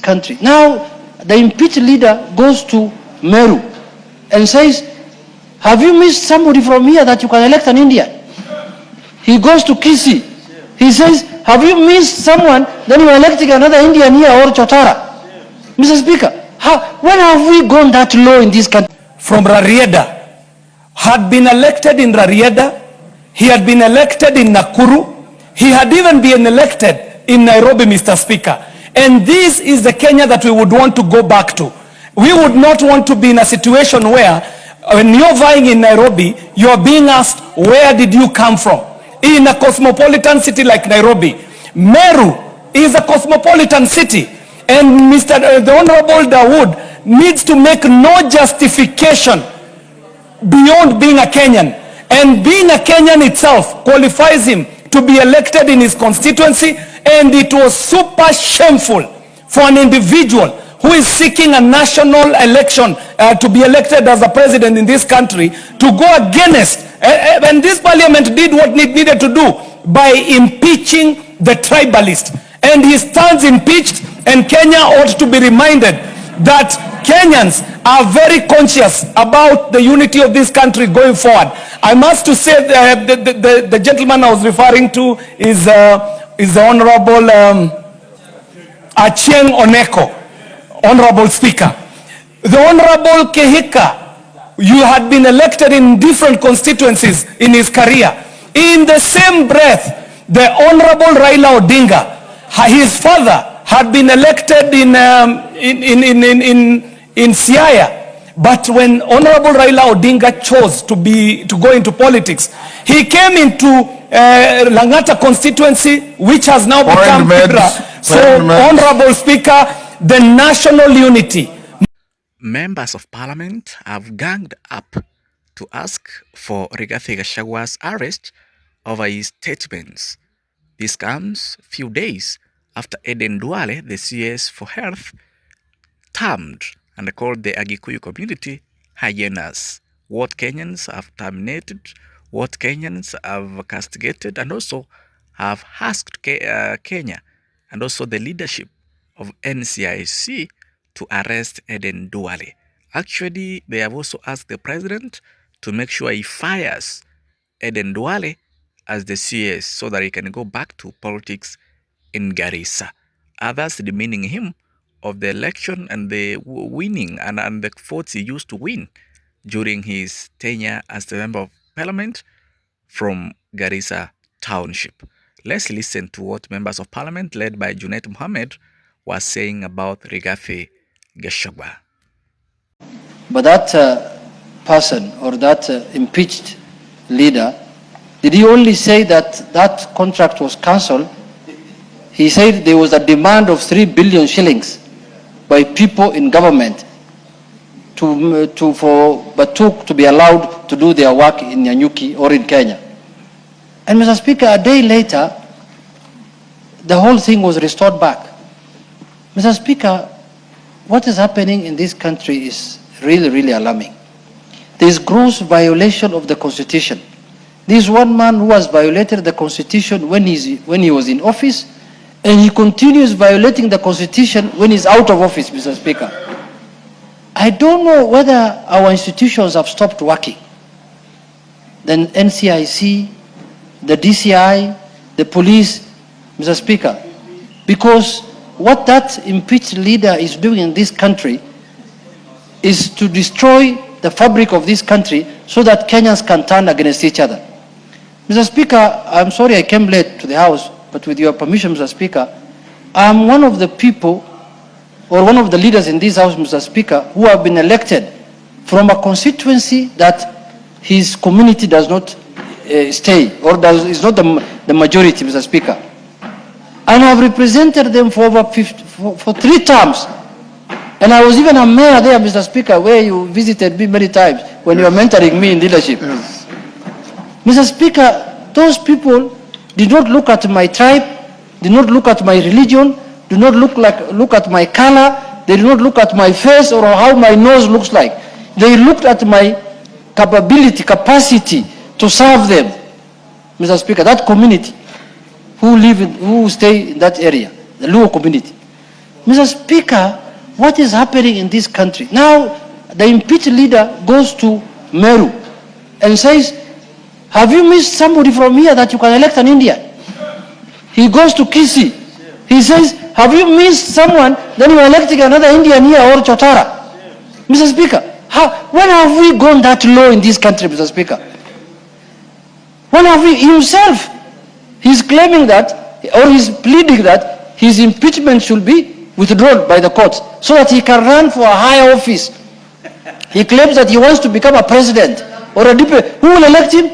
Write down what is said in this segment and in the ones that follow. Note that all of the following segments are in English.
country. Now, the impeached leader goes to Meru and says, have you missed somebody from here that you can elect an Indian? He goes to Kisii. He says, have you missed someone, then you are electing another Indian here or Chotara? Mr. Speaker, when have we gone that low in this country? From Rarieda, had been elected in Rarieda, he had been elected in Nakuru, he had even been elected in Nairobi, Mr. Speaker. And this is the Kenya that we would want to go back to. We would not want to be in a situation where when you're vying in Nairobi, you're being asked, where did you come from? In a cosmopolitan city like Nairobi. Meru is a cosmopolitan city. And the Honorable Dawood needs to make no justification beyond being a Kenyan. And being a Kenyan itself qualifies him to be elected in his constituency. And it was super shameful for an individual who is seeking a national election to be elected as a president in this country to go against, and this parliament did what it needed to do by impeaching the tribalist. And he stands impeached, and Kenya ought to be reminded that Kenyans are very conscious about the unity of this country going forward. I must to say the gentleman I was referring to is the Honorable Achieng Oneko. Honorable Speaker, the Honorable Kehika, you had been elected in different constituencies in his career. In the same breath, the Honorable Raila Odinga, his father had been elected in Siaya. But when Honorable Raila Odinga chose to go into politics, he came into Langata constituency, which has now become Kibra. So, Honorable Speaker, the national unity. Members of Parliament have ganged up to ask for Rigathi Gachagua's arrest over his statements. This comes few days after Eden Duale, the CS for Health, termed and called the Agikuyu community hyenas. What Kenyans have terminated, what Kenyans have castigated, and also have asked Kenya and also the leadership of NCIC to arrest Eden Duale. Actually, they have also asked the president to make sure he fires Eden Duale as the CS so that he can go back to politics in Garissa. Others demeaning him of the election and the winning and the votes he used to win during his tenure as the member of parliament from Garissa Township. Let's listen to what members of parliament led by Junet Mohammed was saying about Rigathi Gachagua. But that person or that impeached leader, did he only say that that contract was cancelled? He said there was a demand of 3 billion shillings by people in government to be allowed to do their work in Nyanyuki or in Kenya. And Mr. Speaker, a day later, the whole thing was restored back. Mr. Speaker, what is happening in this country is really, really alarming. There is gross violation of the Constitution. This one man who has violated the Constitution when he was in office, and he continues violating the Constitution when he's out of office, Mr. Speaker. I don't know whether our institutions have stopped working. The NCIC, the DCI, the police, Mr. Speaker, because what that impeached leader is doing in this country is to destroy the fabric of this country so that Kenyans can turn against each other. Mr. Speaker, I'm sorry I came late to the House, but with your permission, Mr. Speaker, I'm one of the people or one of the leaders in this House, Mr. Speaker, who have been elected from a constituency that his community does not stay or is not the majority, Mr. Speaker. And I've represented them for over 3 terms. And I was even a mayor there, Mr. Speaker, where you visited me many times when you were mentoring me in leadership. Yes. Mr. Speaker, those people did not look at my tribe, did not look at my religion, did not look at my color, they did not look at my face or how my nose looks like. They looked at my capacity to serve them. Mr. Speaker, that community who stay in that area, the Luo community. Mr. Speaker, what is happening in this country? Now, the impeached leader goes to Meru and says, have you missed somebody from here that you can elect an Indian? He goes to Kisii. He says, have you missed someone, then you are electing another Indian here or Chotara? Mr. Speaker, when have we gone that low in this country, Mr. Speaker? When have we, himself, he's claiming that, or he's pleading that his impeachment should be withdrawn by the courts so that he can run for a higher office. He claims that he wants to become a president or a deputy. Who will elect him?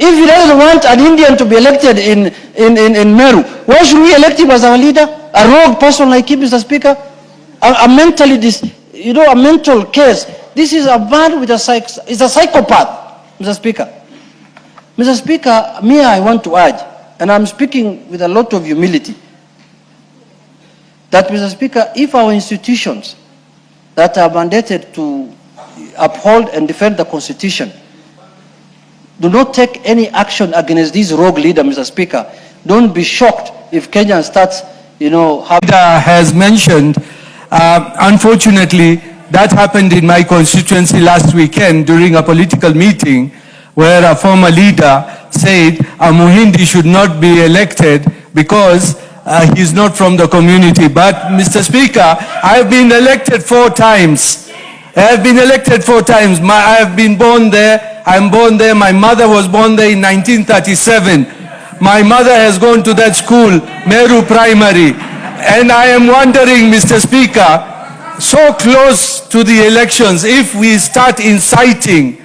If he doesn't want an Indian to be elected in Meru, why should we elect him as our leader? A rogue person like him, Mr. Speaker? A mentally, a mental case. This is a man with is a psychopath, Mr. Speaker. Mr. Speaker, me, I want to urge, and I'm speaking with a lot of humility, that, Mr. Speaker, if our institutions that are mandated to uphold and defend the Constitution do not take any action against this rogue leader, Mr. Speaker, don't be shocked if Kenya starts, has mentioned, unfortunately, that happened in my constituency last weekend during a political meeting where a former leader said a Muhindi should not be elected because he's not from the community. But, Mr. Speaker, I've been elected 4 times. I've been elected 4 times. I've been born there. I'm born there. My mother was born there in 1937. My mother has gone to that school, Meru Primary. And I am wondering, Mr. Speaker, so close to the elections, if we start inciting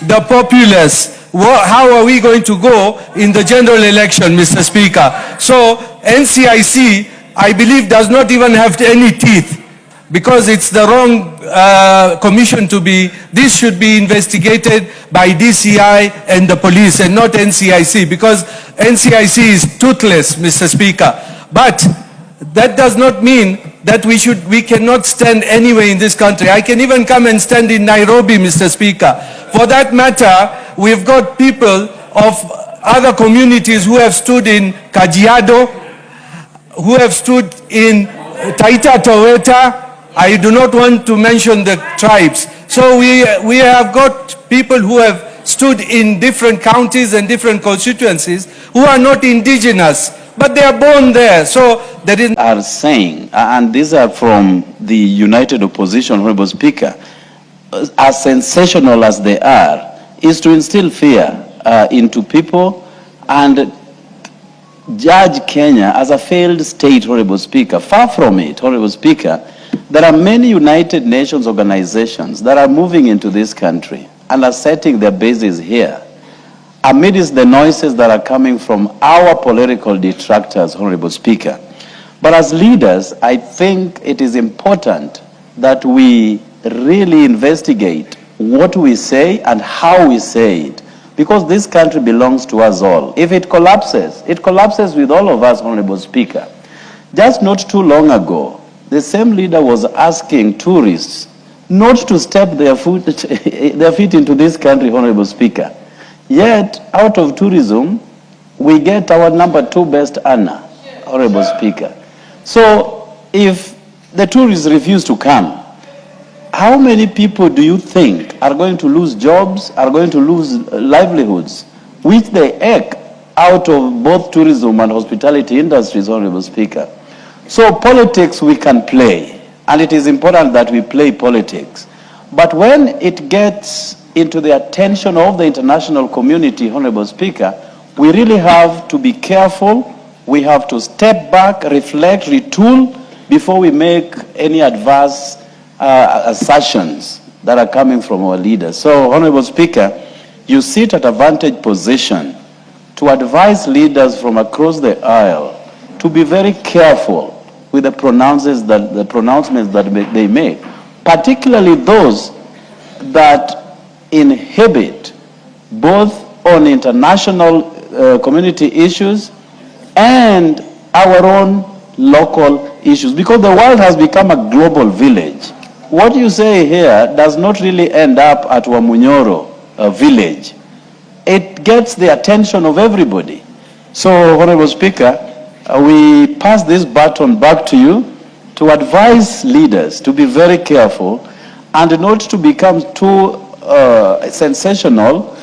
the populace, how are we going to go in the general election, Mr. Speaker? So NCIC, I believe, does not even have any teeth, because it's the wrong commission to be. This should be investigated by DCI and the police and not NCIC, because NCIC is toothless, Mr. Speaker. But that does not mean that we cannot stand anywhere in this country. I can even come and stand in Nairobi, Mr. Speaker. For that matter, we've got people of other communities who have stood in Kajiado, who have stood in Taita Taveta. I do not want to mention the tribes. So we have got people who have stood in different counties and different constituencies who are not indigenous, but they are born there. So that is are saying, and these are from the United Opposition, Honorable Speaker, as sensational as they are, is to instill fear into people and judge Kenya as a failed state, Honorable Speaker. Far from it, Honorable Speaker. There are many United Nations organizations that are moving into this country and are setting their bases here amidst the noises that are coming from our political detractors, Honorable Speaker. But as leaders, I think it is important that we really investigate what we say and how we say it, because this country belongs to us all. If it collapses with all of us, Honorable Speaker. Just not too long ago, the same leader was asking tourists not to step their feet into this country, Honorable Speaker. Yet, out of tourism, we get our #2 best earner, Honorable Speaker. So, if the tourists refuse to come, how many people do you think are going to lose jobs, are going to lose livelihoods, which they eke out of both tourism and hospitality industries, Honorable Speaker? So politics we can play, and it is important that we play politics. But when it gets into the attention of the international community, Honorable Speaker, we really have to be careful. We have to step back, reflect, retool before we make any adverse assertions that are coming from our leaders. So, Honorable Speaker, you sit at a vantage position to advise leaders from across the aisle to be very careful with the pronouncements that they make, particularly those that inhibit both on international community issues and our own local issues, because the world has become a global village. What you say here does not really end up at Wamunyoro village. It gets the attention of everybody. So, Honorable Speaker, we pass this baton back to you to advise leaders to be very careful and not to become too sensational